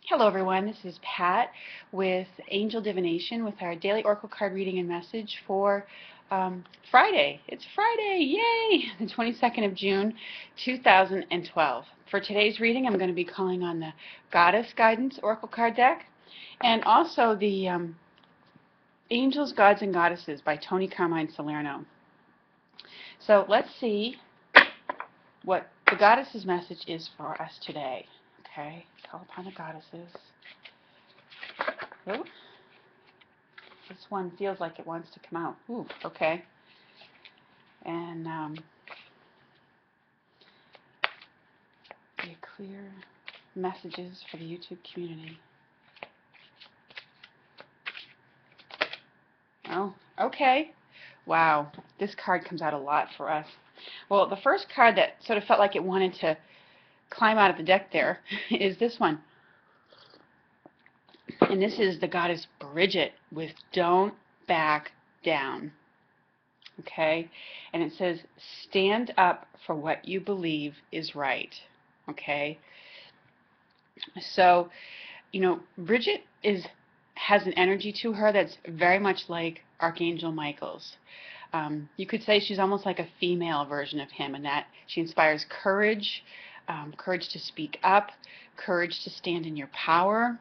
Hello everyone, this is Pat with Angel Divination with our daily oracle card reading and message for Friday. It's Friday, yay! The 22nd of June, 2012. For today's reading, I'm going to be calling on the Goddess Guidance Oracle card deck and also the Angels, Gods, and Goddesses by Tony Carmine Salerno. So let's see what the Goddess's message is for us today. Okay, call upon the Goddesses. Ooh. This one feels like it wants to come out. Ooh, okay. And be clear messages for the YouTube community. Oh, okay. Wow, this card comes out a lot for us. Well, the first card that sort of felt like it wanted to climb out of the deck there is this one. And this is the goddess Brigit with Don't Back Down. Okay? And it says, stand up for what you believe is right. Okay? So, you know, Brigit has an energy to her that's very much like Archangel Michael's. You could say she's almost like a female version of him in that she inspires courage, courage to speak up, courage to stand in your power.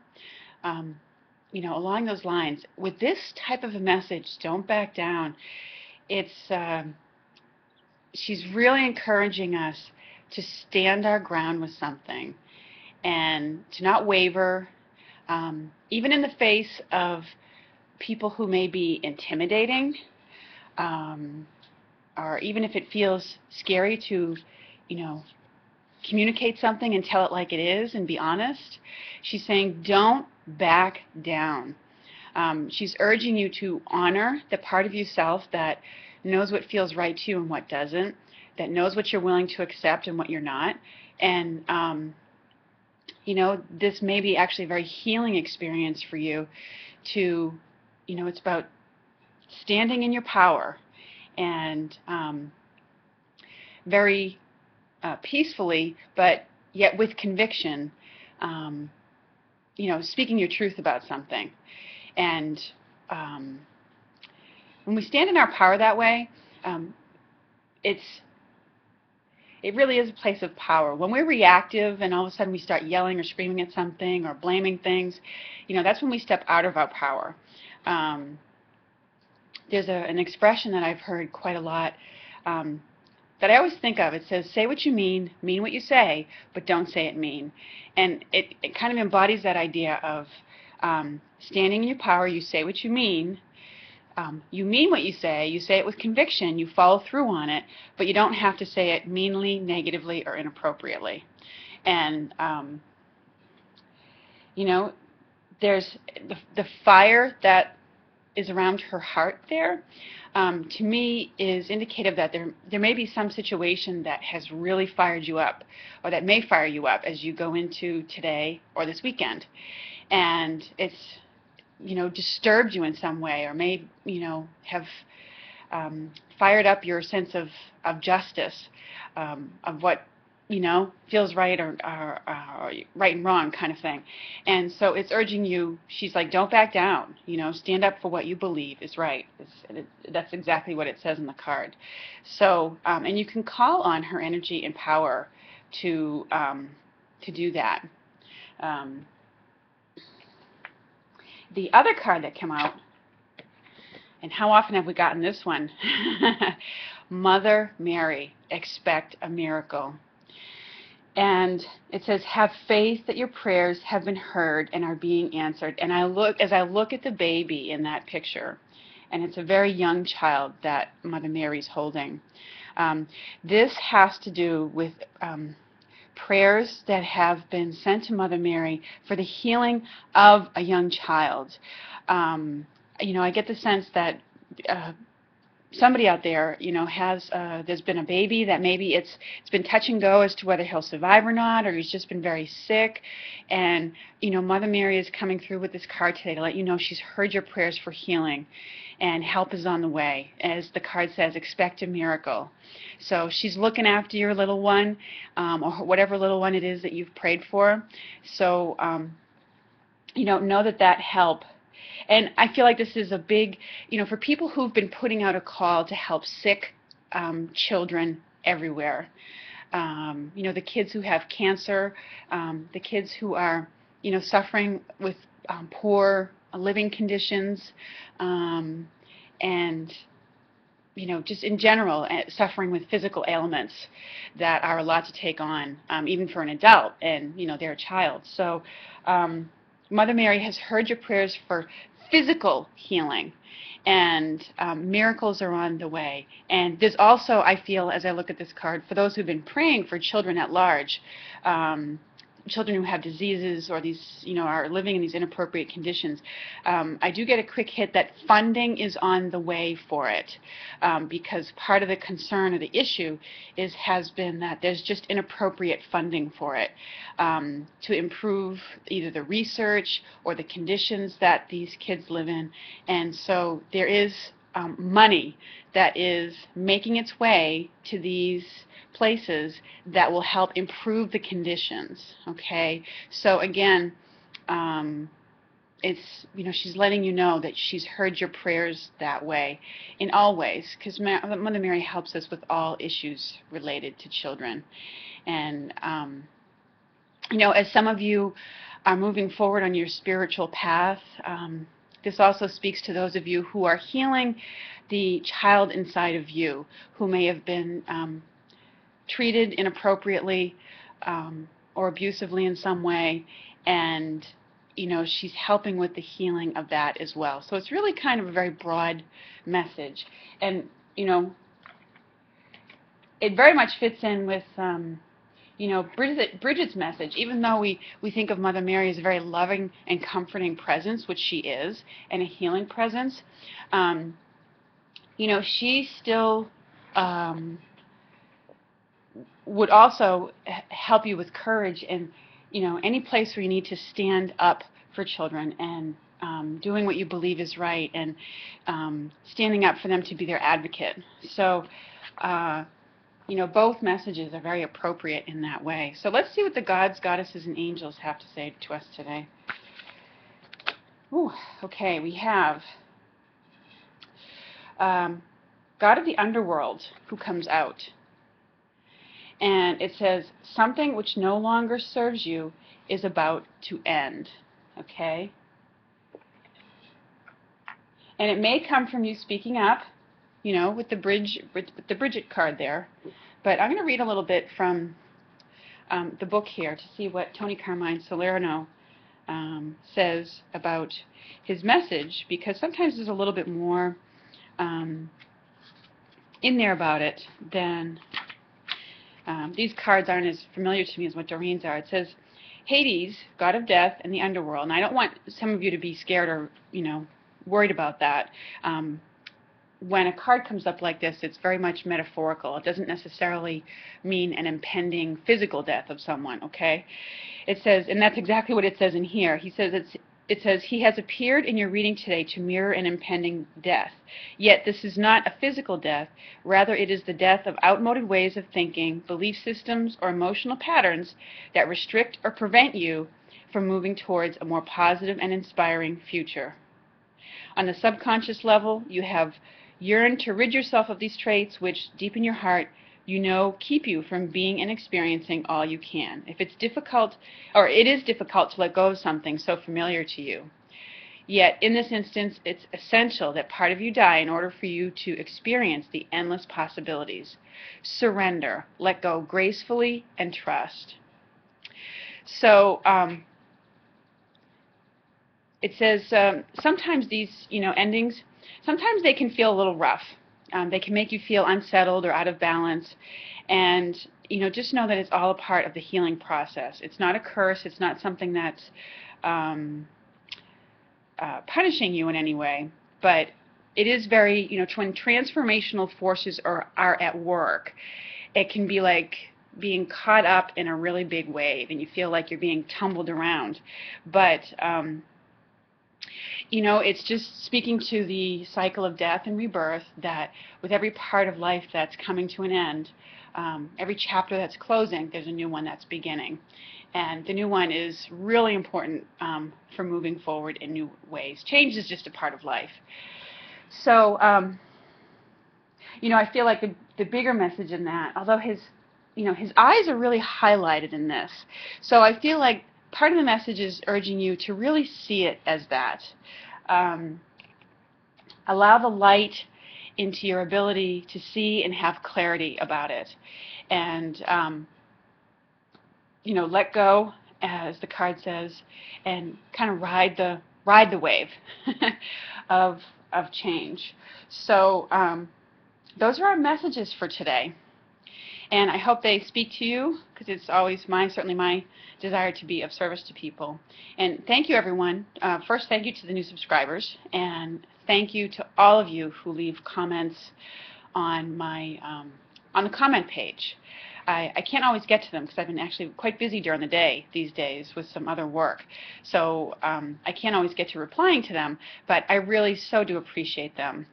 You know, along those lines, with this type of a message, don't back down, she's really encouraging us to stand our ground with something and to not waver, even in the face of people who may be intimidating, or even if it feels scary to, you know, communicate something and tell it like it is and be honest. She's saying don't back down. She's urging you to honor the part of yourself that knows what feels right to you and what doesn't, that knows what you're willing to accept and what you're not. And, you know, this may be actually a very healing experience for you to, you know, it's about standing in your power and very peacefully, but yet with conviction, you know, speaking your truth about something. And when we stand in our power that way, it really is a place of power. When we're reactive and all of a sudden we start yelling or screaming at something or blaming things, you know, that's when we step out of our power. There's an expression that I've heard quite a lot that I always think of. It says, say what you mean what you say, but don't say it mean. And it kind of embodies that idea of standing in your power, you say what you mean what you say it with conviction, you follow through on it, but you don't have to say it meanly, negatively, or inappropriately. And, you know, there's the fire that is around her heart there, to me is indicative that there may be some situation that has really fired you up, or that may fire you up as you go into today or this weekend. And it's, you know, disturbed you in some way, or may, you know, have fired up your sense of justice, of what, you know, feels right or right and wrong kind of thing. And so it's urging you, she's like, don't back down, you know, stand up for what you believe is right. That's exactly what it says in the card. So, and you can call on her energy and power to do that. The other card that came out, and how often have we gotten this one? Mother Mary, expect a miracle. And it says, have faith that your prayers have been heard and are being answered. And as I look at the baby in that picture, and it's a very young child that Mother Mary's holding, this has to do with prayers that have been sent to Mother Mary for the healing of a young child. You know, I get the sense that somebody out there, you know, there's been a baby that maybe it's been touch and go as to whether he'll survive or not, or he's just been very sick. And, you know, Mother Mary is coming through with this card today to let you know she's heard your prayers for healing and help is on the way. As the card says, expect a miracle. So she's looking after your little one, or whatever little one it is that you've prayed for. So know that help. And I feel like this is a big, for people who've been putting out a call to help sick children everywhere. The kids who have cancer, the kids who are, suffering with poor living conditions, and just in general, suffering with physical ailments that are a lot to take on, even for an adult, and they're a child. So Mother Mary has heard your prayers for physical healing, and miracles are on the way. And there's also, I feel, as I look at this card, for those who've been praying for children at large, children who have diseases or these, are living in these inappropriate conditions, I do get a quick hit that funding is on the way for it, because part of the concern or the issue has been that there's just inappropriate funding for it, to improve either the research or the conditions that these kids live in. And so there is money that is making its way to these places that will help improve the conditions. Okay, so again, it's, she's letting you know that she's heard your prayers that way, in all ways, because Mother Mary helps us with all issues related to children. And as some of you are moving forward on your spiritual path, this also speaks to those of you who are healing the child inside of you who may have been treated inappropriately or abusively in some way, and she's helping with the healing of that as well. So it's really kind of a very broad message, and it very much fits in with Brigit's message. Even though we think of Mother Mary as a very loving and comforting presence, which she is, and a healing presence, she still would also help you with courage, and any place where you need to stand up for children, and doing what you believe is right, and standing up for them to be their advocate. So both messages are very appropriate in that way. So let's see what the gods, goddesses, and angels have to say to us today. Ooh, okay, we have God of the Underworld, who comes out. And it says, something which no longer serves you is about to end. Okay? And it may come from you speaking up, with the Brigit card there. But I'm going to read a little bit from the book here to see what Tony Carmine Salerno says about his message, because sometimes there's a little bit more in there about it than these cards aren't as familiar to me as what Doreen's are. It says, Hades, god of death, and the underworld. And I don't want some of you to be scared or, worried about that. When a card comes up like this, it's very much metaphorical. It doesn't necessarily mean an impending physical death of someone, okay? It says, and that's exactly what it says in here. It says, he has appeared in your reading today to mirror an impending death. Yet this is not a physical death. Rather, it is the death of outmoded ways of thinking, belief systems, or emotional patterns that restrict or prevent you from moving towards a more positive and inspiring future. On the subconscious level, you have yearned to rid yourself of these traits which, deep in your heart, keep you from being and experiencing all you can. If it's difficult, or it is difficult to let go of something so familiar to you. Yet, in this instance, it's essential that part of you die in order for you to experience the endless possibilities. Surrender, let go gracefully, and trust. So, it says sometimes these, endings, sometimes they can feel a little rough. They can make you feel unsettled or out of balance, and just know that it's all a part of the healing process. It's not a curse. It's not something that's punishing you in any way, but it is very, when transformational forces are at work, it can be like being caught up in a really big wave, and you feel like you're being tumbled around. But it's just speaking to the cycle of death and rebirth, that with every part of life that's coming to an end, every chapter that's closing, there's a new one that's beginning. And the new one is really important for moving forward in new ways. Change is just a part of life. So, I feel like the bigger message in that, although his eyes are really highlighted in this. So I feel like part of the message is urging you to really see it as that. Allow the light into your ability to see and have clarity about it. And, let go, as the card says, and kind of ride the wave of change. So those are our messages for today. And I hope they speak to you, because it's always certainly my desire to be of service to people. And thank you, everyone. First, thank you to the new subscribers, and thank you to all of you who leave comments on my on the comment page. I can't always get to them because I've been actually quite busy during the day these days with some other work. So I can't always get to replying to them, but I really so do appreciate them.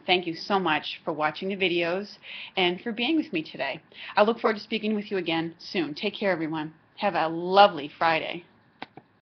Thank you so much for watching the videos and for being with me today. I look forward to speaking with you again soon. Take care, everyone. Have a lovely Friday.